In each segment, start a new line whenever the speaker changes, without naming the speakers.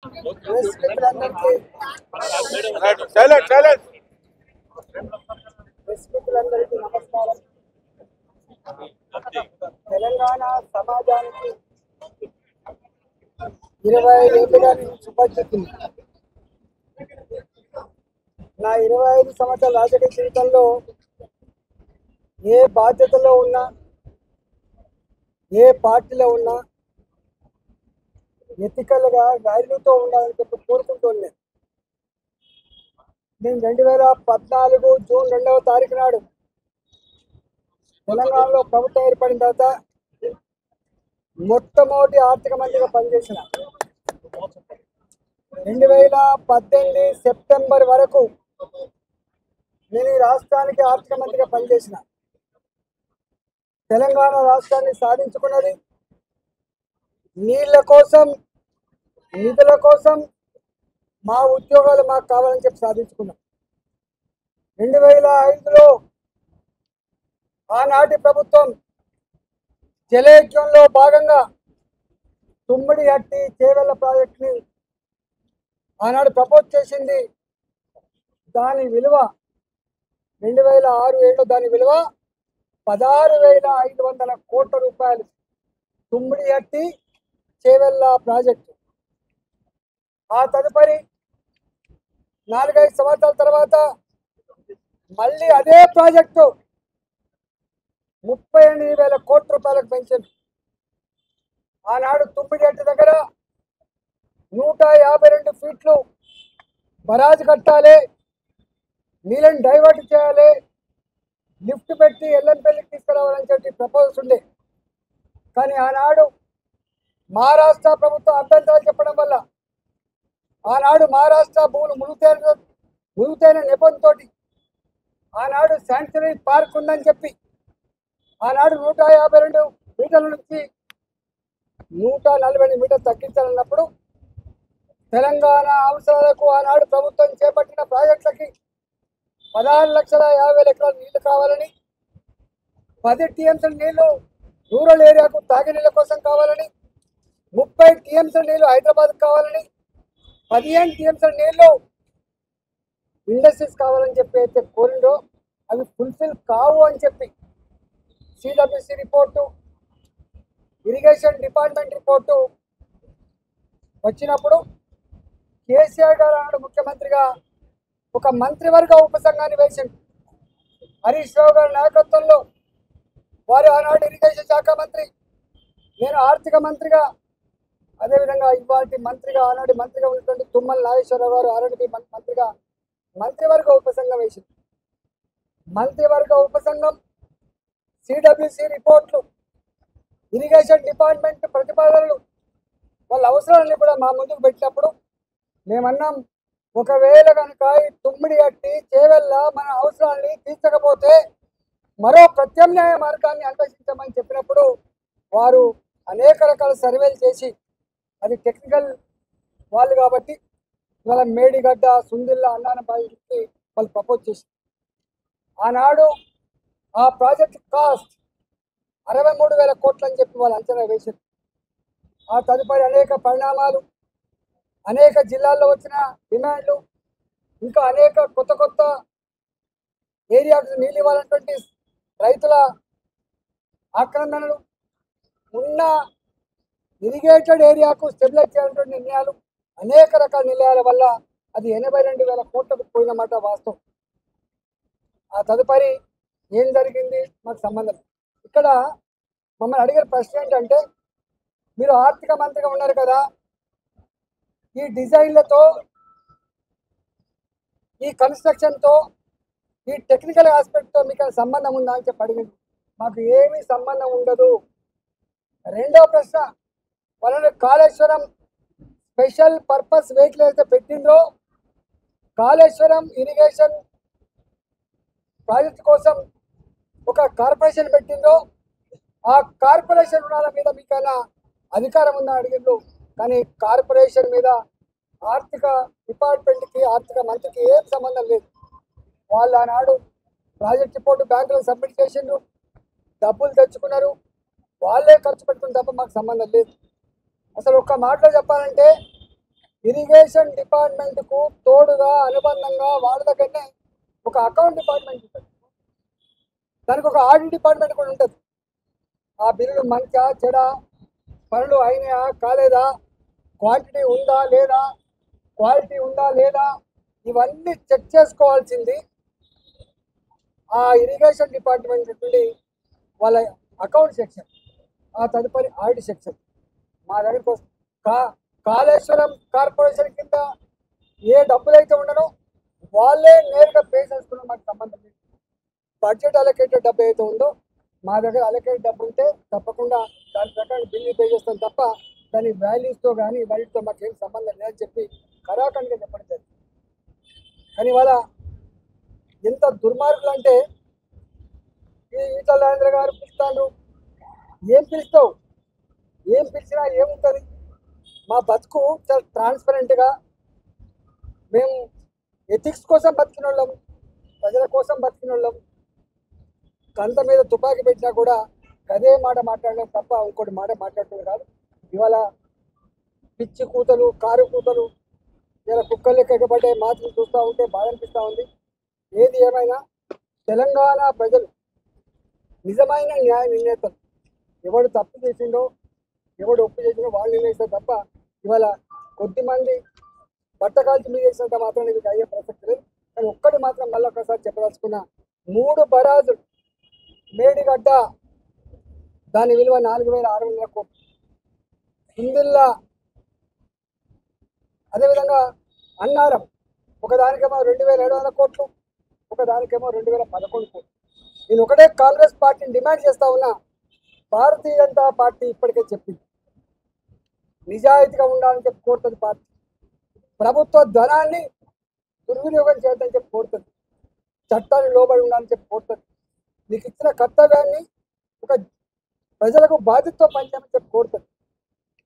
Press మిత్రులందరికీ నమస్కారం. తెలంగాణ సమాజానికి 25 ఏళ్ళుగా నేను శుభాశిస్తుంది. నా 25 సంవత్సరాల రాజకీయ జీవితంలో ఏ బాధ్యతలో ఉన్నా, ఏ పార్టీలో ఉన్నా ఎథికల్గా వాల్యూతో ఉండాలని చెప్పి కోరుకుంటున్నాను. నేను 2014 జూన్ 2వ తారీఖు నాడు తెలంగాణలో ప్రభుత్వం ఏర్పడిన తర్వాత మొట్టమొదటి ఆర్థిక మంత్రిగా పనిచేసిన. 2018 సెప్టెంబర్ వరకు నేను ఈ రాష్ట్రానికి ఆర్థిక మంత్రిగా పనిచేసిన. తెలంగాణ రాష్ట్రాన్ని సాధించుకున్నది నీళ్ల కోసం, నిధుల కోసం, మా ఉద్యోగాలు మాకు కావాలని చెప్పి సాధించుకున్నాం. 2005లో ఆనాటి ప్రభుత్వం జలయజ్ఞంలో భాగంగా తుమ్మిడిహట్టి చేవెళ్ల ప్రాజెక్టుని ఆనాడు ప్రపోజ్ చేసింది. దాని విలువ 2006-7 దాని విలువ 16,500 కోట్ల రూపాయలు. తుమ్మిడిహట్టి చేవెళ్ల ప్రాజెక్టు. ఆ తదుపరి 4-5 సంవత్సరాల తర్వాత మళ్ళీ అదే ప్రాజెక్టు 38,000 కోట్ల రూపాయలకు పెంచింది. ఆనాడు తుమ్మిడిహట్టి దగ్గర 152 ఫీట్లు బరాజు కట్టాలి, నీళ్ళని డైవర్ట్ చేయాలి, లిఫ్ట్ పెట్టి ఎల్లంపల్లికి తీసుకురావాలని చెప్పి ప్రపోజల్స్ ఉండే. కానీ ఆనాడు మహారాష్ట్ర ప్రభుత్వం అభ్యంతరాలు చెప్పడం వల్ల ఆనాడు మహారాష్ట్ర భూములు మునుగుతైన నెపంతో ఆనాడు శాంక్చురీ పార్క్ ఉందని చెప్పి ఆనాడు 152 మీటర్ల నుంచి 148 మీటర్లు తగ్గించాలన్నప్పుడు తెలంగాణ అవసరాలకు ఆనాడు ప్రభుత్వం చేపట్టిన ప్రాజెక్టులకి 16,50,000 ఎకరాల నీళ్లు కావాలని, 10 టీఎంసీల నీళ్లు రూరల్ ఏరియాకు తాగునీళ్ళ కోసం కావాలని, 30 టీఎంసీల నీళ్లు హైదరాబాద్ కావాలని, 15 టీఎంసీల నీళ్లు ఇండస్ట్రీస్ కావాలని చెప్పి అయితే కోరిండో అవి ఫుల్ఫిల్ కావు అని చెప్పి CWC report, irrigation department report వచ్చినప్పుడు కేసీఆర్ గారు ఆనాడు ముఖ్యమంత్రిగా ఒక మంత్రివర్గ ఉపసంఘాన్ని వేసింది. హరీష్ రావు గారి నాయకత్వంలో వారు ఆనాడు ఇరిగేషన్ శాఖ మంత్రి, నేను ఆర్థిక మంత్రిగా, అదేవిధంగా ఇవాటి మంత్రిగా ఆనాడు మంత్రిగా ఉన్నటువంటి తుమ్మల నాగేశ్వరరావు గారు ఆర్ఎండ్బి మంత్రిగా మంత్రివర్గ ఉపసంఘం వేసింది. మంత్రివర్గ ఉపసంఘం సిడబ్ల్యూసి రిపోర్ట్లు, ఇరిగేషన్ డిపార్ట్మెంట్ ప్రతిపాదనలు, వాళ్ళ అవసరాలని కూడా మా ముందుకు పెట్టినప్పుడు మేమన్నాం, ఒకవేళ కనుక ఈ తుమ్మిడిహట్టి చేవెళ్ళ మన అవసరాన్ని తీర్చకపోతే మరో ప్రత్యామ్నాయ మార్గాన్ని అన్వేషించమని చెప్పినప్పుడు వారు అనేక రకాల సర్వేలు చేసి, అది టెక్నికల్ వాళ్ళు కాబట్టి ఇవాళ మేడిగడ్డ, సుందిల్ల, అన్నాన ప్రాజెక్టుకి వాళ్ళు ప్రపోజ్ చేసి ఆనాడు ఆ ప్రాజెక్ట్ కాస్ట్ 63,000 కోట్లు అని చెప్పి వాళ్ళు అంచనా వేశారు. ఆ తదుపరి అనేక పరిణామాలు, అనేక జిల్లాల్లో వచ్చిన డిమాండ్లు, ఇంకా అనేక కొత్త కొత్త ఏరియాకు నీళ్ళు ఇవ్వాలన్నటువంటి రైతుల ఆక్రందనలు, ఉన్న ఇరిగేటెడ్ ఏరియాకు స్టెబిలైజ్ చేయాలన్నటువంటి నిర్ణయాలు, అనేక రకాల నిర్ణయాల వల్ల అది 82,000 కోట్లకు పోయినమాట వాస్తవం. ఆ తదుపరి ఏం జరిగింది మాకు సంబంధం. ఇక్కడ మమ్మల్ని అడిగిన ప్రశ్న ఏంటంటే, మీరు ఆర్థిక మంత్రిగా ఉన్నారు కదా, ఈ డిజైన్లతో, ఈ కన్స్ట్రక్షన్తో, ఈ టెక్నికల్ ఆస్పెక్ట్తో మీకు సంబంధం ఉందా అని చెప్పి అడిగింది. మాకు ఏమీ సంబంధం ఉండదు. రెండవ ప్రశ్న, వాళ్ళని కాళేశ్వరం స్పెషల్ పర్పస్ వెహికల్ అయితే పెట్టిందో, కాళేశ్వరం ఇరిగేషన్ ప్రాజెక్ట్ కోసం ఒక కార్పొరేషన్ పెట్టిందో, ఆ కార్పొరేషన్ రుణాల మీద మీకైనా అధికారం ఉందా అడిగిండ్రు. కానీ కార్పొరేషన్ మీద ఆర్థిక డిపార్ట్మెంట్కి, ఆర్థిక మంత్రికి ఏం సంబంధం లేదు. వాళ్ళు ఆనాడు ప్రాజెక్ట్ రిపోర్టు బ్యాంకులో సబ్మిట్ చేసిండ్రు, డబ్బులు తెచ్చుకున్నారు, వాళ్ళే ఖర్చు పెట్టుకుని తప్ప మాకు సంబంధం లేదు. అసలు ఒక్క మాటలో చెప్పాలంటే ఇరిగేషన్ డిపార్ట్మెంట్ కు తోడుగా అనుబంధంగా వాళ్ళ దగ్గరనే ఒక అకౌంట్ డిపార్ట్మెంట్ ఉంటుంది, దానికి ఒక ఆడిట్ డిపార్ట్మెంట్ కూడా ఉంటుంది. ఆ బిల్లులు మంచా చెడా, పనులు అయినాయా కాలేదా, క్వాంటిటీ ఉందా లేదా, క్వాలిటీ ఉందా లేదా, ఇవన్నీ చెక్ చేసుకోవాల్సింది ఆ ఇరిగేషన్ డిపార్ట్మెంట్ నుండి వాళ్ళ అకౌంట్ సెక్షన్, ఆ తదుపరి ఆడిట్ సెక్షన్ మా దగ్గరికి వస్తుంది. కాళేశ్వరం కార్పొరేషన్ కింద ఏ డబ్బులు అయితే ఉండనో వాళ్ళే నేరుగా పే చేసుకున్న మాకు సంబంధం లేదు. బడ్జెట్ అలొకేటెడ్ డబ్బు అయితే ఉందో మా దగ్గర అలొకేటెడ్ డబ్బు ఉంటే తప్పకుండా దాని ప్రకారం బిల్లు పే చేస్తాం తప్ప దాని వాల్యూస్తో కానీ వాటితో మాకు ఏం సంబంధం లేదని చెప్పి కరాఖండిగా చెప్పడం జరిగింది. కానీ వాళ్ళ ఎంత దుర్మార్గులు అంటే ఈ ఈటల రాజేంద్ర గారు పిలుస్తాను, ఏం పిలుస్తావు, ఏం పిలిచినా ఏముంటుంది. మా బతుకు చాలా ట్రాన్స్పరెంట్గా మేము ఎథిక్స్ కోసం బతికిన వాళ్ళం, ప్రజల కోసం బతికిన వాళ్ళం. కంత మీద తుపాకీ పెట్టినా కూడా అదే మాట మాట్లాడలేం తప్ప ఇంకోటి మాట మాట్లాడుతుంది కాదు. ఇవాళ పిచ్చి కూతలు కారు కూతలు ఇలా కుక్కలు లెక్క ఎగబడ్డే మాటలు చూస్తూ ఉంటే బాధ అనిపిస్తూ ఉంది. ఏది ఏమైనా తెలంగాణ ప్రజలు నిజమైన న్యాయ నిర్ణేతలు, ఎవడు తప్పు చేసిండో ఎవడు ఒప్పు చేసిండో వాళ్ళు నిర్ణయిస్తారు తప్ప ఇవాళ కొద్దిమంది బట్టకాల్చి మీద చేసినంత మాత్రం ఇది అయ్యే ప్రసక్తి లేదు. కానీ ఒక్కటి మాత్రం మళ్ళీ ఒకసారి చెప్పదలుచుకున్న, 3 బరాజులు మేడిగడ్డ దాని విలువ 4,600 కోట్లు, హిందుల్లా అదేవిధంగా అన్నారం ఒకదానికేమో 2,700 కోట్లు, ఒకదానికేమో 2,011 కోట్లు. నేను ఒకటే కాంగ్రెస్ పార్టీని డిమాండ్ చేస్తా ఉన్నా, భారతీయ జనతా పార్టీ ఇప్పటికే చెప్పింది నిజాయితీగా ఉండాలని చెప్పి కోరుతుంది. పార్టీ ప్రభుత్వ ధనాన్ని దుర్వినియోగం చేయొద్దని చెప్పి కోరుతుంది, చట్టాన్ని లోబడి ఉండాలని చెప్పి కోరుతుంది, నీకు ఇచ్చిన కర్తవ్యాన్ని ఒక ప్రజలకు బాధ్యతతో పనిచేయమని చెప్పి కోరుతుంది.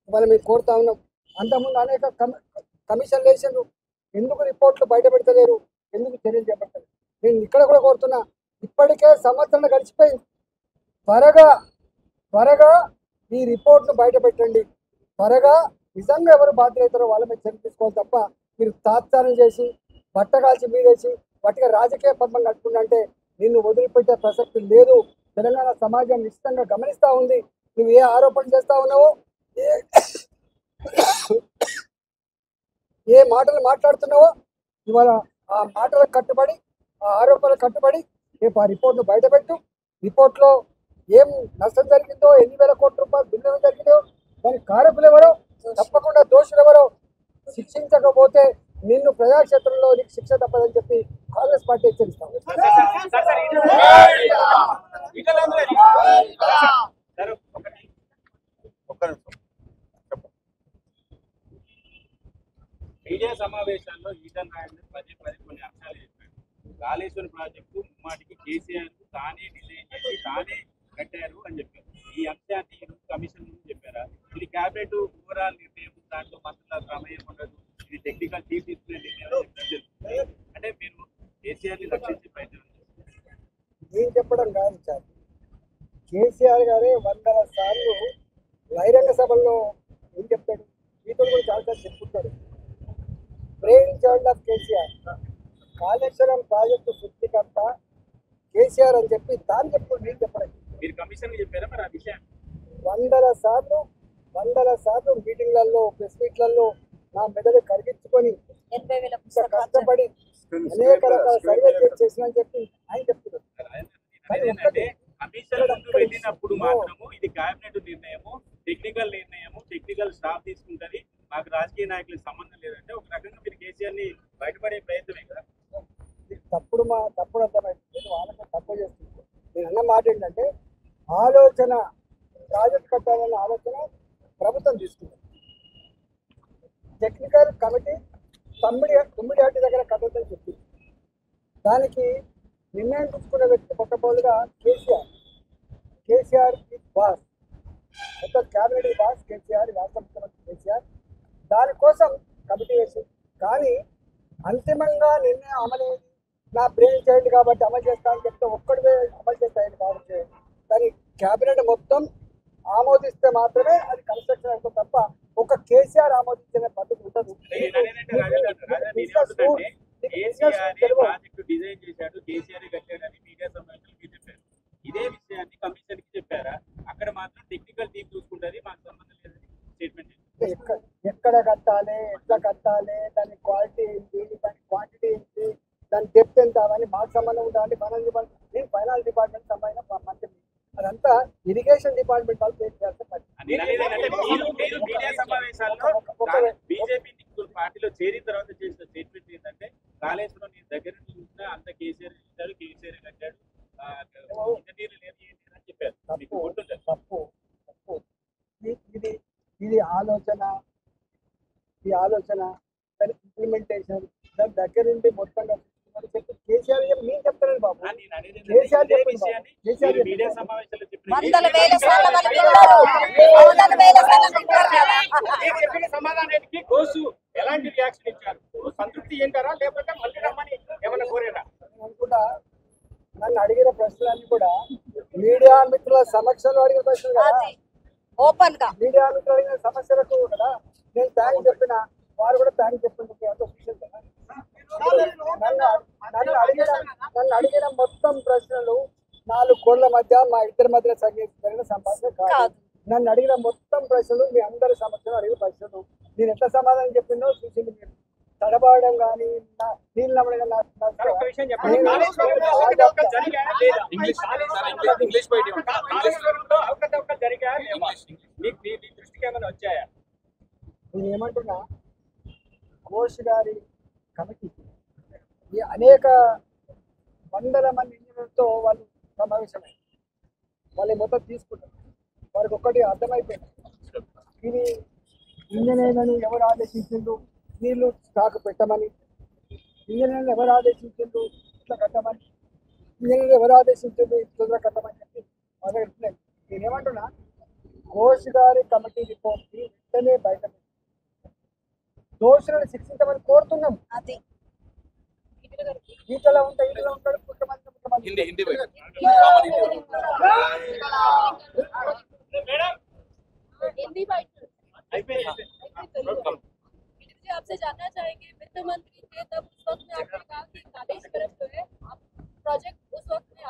ఇవాళ మేము కోరుతా ఉన్నాం. అంతకుముందు అనేక కమిషన్లు వేసారు, ఎందుకు రిపోర్ట్లు బయట పెడతలేరు, ఎందుకు చర్యలు చేపడతారు. నేను ఇక్కడ కూడా కోరుతున్నా, ఇప్పటికే సంవత్సరం గడిచిపోయింది, త్వరగా ఈ రిపోర్ట్ను బయట పెట్టండి. త్వరగా నిజంగా ఎవరు బాధ్యులవుతారో వాళ్ళ మీద చర్య తీసుకోవాలి తప్ప మీరు తాత్సారం చేసి బట్టగాల్చి మీదేసి వాటిగా రాజకీయ పద్మం కట్టుకుంటే నిన్ను వదిలిపెట్టే ప్రసక్తి లేదు. తెలంగాణ సమాజం నిశ్చితంగా గమనిస్తూ ఉంది. నువ్వు ఏ ఆరోపణలు చేస్తా ఉన్నావో, ఏ మాటలు మాట్లాడుతున్నావో, ఇవాళ ఆ మాటలకు కట్టుబడి, ఆ ఆరోపణలకు కట్టుబడి రేపు ఆ రిపోర్ట్ను బయటపెట్టు. రిపోర్ట్లో ఏం నష్టం జరిగిందో, ఎన్ని వేల కోట్ల రూపాయలు బిల్లు జరిగిందో, దాని కారకులు ఎవరో, తప్పకుండా దోషులు ఎవరో శిక్షించకపోతే నిన్ను ప్రజాక్షేత్రంలో నీకు శిక్ష తప్పదని చెప్పి కాంగ్రెస్ పార్టీ హెచ్చరిస్తాం.
మీడియా సమావేశాల్లో ఈటల రాజేందర్ పదే కొన్ని అంశాలు చెప్పారు. కాళేశ్వరం ప్రాజెక్టు ముమ్మాటికి కేసీఆర్ తానే డిజైన్ చేసి తానే కట్టారు అని చెప్పారు. ఈ అంశాన్ని కమిషన్ ముందు చెప్పారా? ఇది క్యాబినెట్ ఓవరాల్ నిర్ణయం, దాంట్లో మంత్రుల ప్రమేయం ఉండదు, ఇది టెక్నికల్ చీఫ్ తీసుకునే నిర్ణయం అంటే మీరు కేసీఆర్ ని రక్షించే ప్రయత్నం
ఏం చెప్పడం కాదు సార్. కేసీఆర్ గారే 100 సార్లు బహిరంగ సభల్లో ఏం చెప్తాడు, మీతో కూడా చాలాసార్లు చెప్పుకుంటాడు. Brain child of KCR, Kaleshwaram project సృష్టికర్త కేసీఆర్ అని చెప్పి దాన్ని చెప్పుడు మీరు చెప్పడం.
మీరు కమిషన్ చెప్పారా మరి ఆ విషయాన్ని?
100 సార్లు మీటింగ్లలో, ప్రెస్ మీట్లలో నా మెదడు కరిగించుకొని కష్టపడి అనేక రకాల సర్వే చేసిన చెప్పి ఆయన చెప్తున్నారు.
కమిషన్ వెళ్ళినప్పుడు మాత్రము ఇది కేబినెట్ నిర్ణయము, టెక్నికల్ స్టాఫ్ తీసుకుంటది, మాకు రాజకీయ నాయకులకు సంబంధం లేదంటే ఒక రకంగా మీరు కేసీఆర్ ని బయటపడే ప్రయత్నమే కదా.
తప్పుడు అర్థమైంది, వాళ్ళకి తక్కువ చేస్తుంది. నేను అన్న మాట ఏంటంటే, ఆలోచన ప్రాజెక్ట్ కట్టాలన్న ఆలోచన ప్రభుత్వం తీసుకుంది. టెక్నికల్ కమిటీ తుమ్మిడిహట్టి దగ్గర కట్టదని చెప్పింది. దానికి నిర్ణయం తీసుకునే వ్యక్తి పట్టబోలుగా కేసీఆర్ బాస్, మొత్తం క్యాబినెట్ బాస్ కేసీఆర్, రాష్ట్ర ముఖ్యమంత్రి కేసీఆర్. దానికోసం కమిటీ వేసింది. కానీ అంతిమంగా నిర్ణయం అమలయ్యేది నా బ్రెయిన్ చైల్డ్ కాబట్టి అమలు చేస్తా అని చెప్తే ఒక్కడివే అమలు చేస్తాయని కాబట్టి దాని క్యాబినెట్ మొత్తం ఆమోదిస్తే మాత్రమే అది కన్స్ట్రక్షన్ అవుతుంది తప్ప ఒక కేసీఆర్ ఆమోదించిన పద్ధతి ఉండదు.
నేను అదేనంటే రాజా
బిజినెస్ రూల్,
కేసీఆర్
తెలియదు.
ప్రాజెక్టు డిజైన్ చేశాడు, కేసీఆర్ కట్టాడని మీడియా సమావేశంలో మీరు చెప్పారు. ఇదే విషయాన్ని కమిషన్ కి చెప్పారా? అక్కడ మాత్రం టెక్నికల్ టీం చూసుకుంటుంది, మాకు సంబంధం లేదని స్టేట్మెంట్
ఎక్కడ కట్టాలి, ఎట్లా కట్టాలి, దాని క్వాలిటీ ఏంటి, దాని క్వాంటిటీ ఏంటి, దాని డెప్త్ ఎంత, అవన్నీ మాకు సంబంధం ఉండాలి. ఫైనాన్స్ డిపార్ట్మెంట్, నేను ఫైనాన్స్ డిపార్ట్మెంట్ సంబంధించిన మంత్రి, అదంతా ఇరిగేషన్ డిపార్ట్మెంట్ వాళ్ళు ఫేస్ చేస్తారు.
మీరు మీడియా సమావేశాల్లో బీజేపీ పార్టీలో చేరిన తర్వాత చేసిన స్టేట్మెంట్ ఏంటంటే కాళేశ్వరం నేను దగ్గర నుంచి చూసినా అంత కేసీఆర్ చేశాడు, కేసీఆర్ కట్టాడు, ఇంజనీర్లు లేదు అని చెప్పారు.
తప్పు. ఇది ఆలోచన, దాని ఇంప్లిమెంటేషన్, దాని దగ్గర నుండి మొత్తంగా చెప్పి కేసీఆర్ నేను చెప్తాను బాబు. కేసీఆర్
మీడియా సమావేశాల్లో
చెప్పిన సమాధానానికి కోసు ఎలాంటి రియాక్షన్ ఇచ్చారు? సంతృప్తి చెందారా లేకపోతే మళ్ళీ రమ్మని ఏమన్నా కోరారా?
కూడా నన్ను అడిగిన ప్రశ్నలన్నీ కూడా మీడియా మిత్రుల సమక్షంలో అడిగిన ప్రశ్నలు కదా,
ఓపెన్ గా
మీడియా మిత్రులు అడిగిన సమస్యలకు కదా నేను థ్యాంక్స్ చెప్పిన, వారు కూడా థ్యాంక్స్ చెప్పింది. నన్ను అడిగిన మొత్తం ప్రశ్నలు 4 కోళ్ల మధ్య మా ఇద్దరి మధ్య జరిగిన సంభాషణ కాదు. నన్ను అడిగిన మొత్తం ప్రశ్నలు మీ అందరి సమస్యలు అడిగిన ప్రశ్నలు నేను ఎంత సమాధానం చెప్పిందో చూసింది మీరు. తడబడడం కానీ నీళ్ళు నమ్మడం
వచ్చాయా?
నేను ఏమంటున్నా, ఘోష్ గారి కమిటీ ఈ అనేక వందల మంది ఇంజనీర్లతో వాళ్ళు సమావేశమై వాళ్ళు మొత్తం తీసుకుంటారు. వారికి ఒక్కటి అర్థమైపోయింది, ఇది ఇంజనీర్లను ఎవరు ఆదేశించిండు నీళ్లు స్టాక్ పెట్టమని, ఇంజనీర్లను ఎవరు ఆదేశించిండు ఇట్లా కట్టమని, ఇంజనీర్లు ఎవరు ఆదేశించిండు ఇట్లా కట్టమని చెప్పి వాళ్ళు చెప్తున్నాను. నేనేమంటున్నా, ఘోష్ గారి కమిటీ రిపోర్ట్ వెంటనే బయట దోషులను శిక్షించమని కోరుతున్నాం.
అది
ఈటలో ఉంటాడు, ఈటలో ఉంటాడు, పుట్టమంది
అయిపోయింది.
आपसे जानना चाहेंगे वित्त मंत्री थे तब उस वक्त में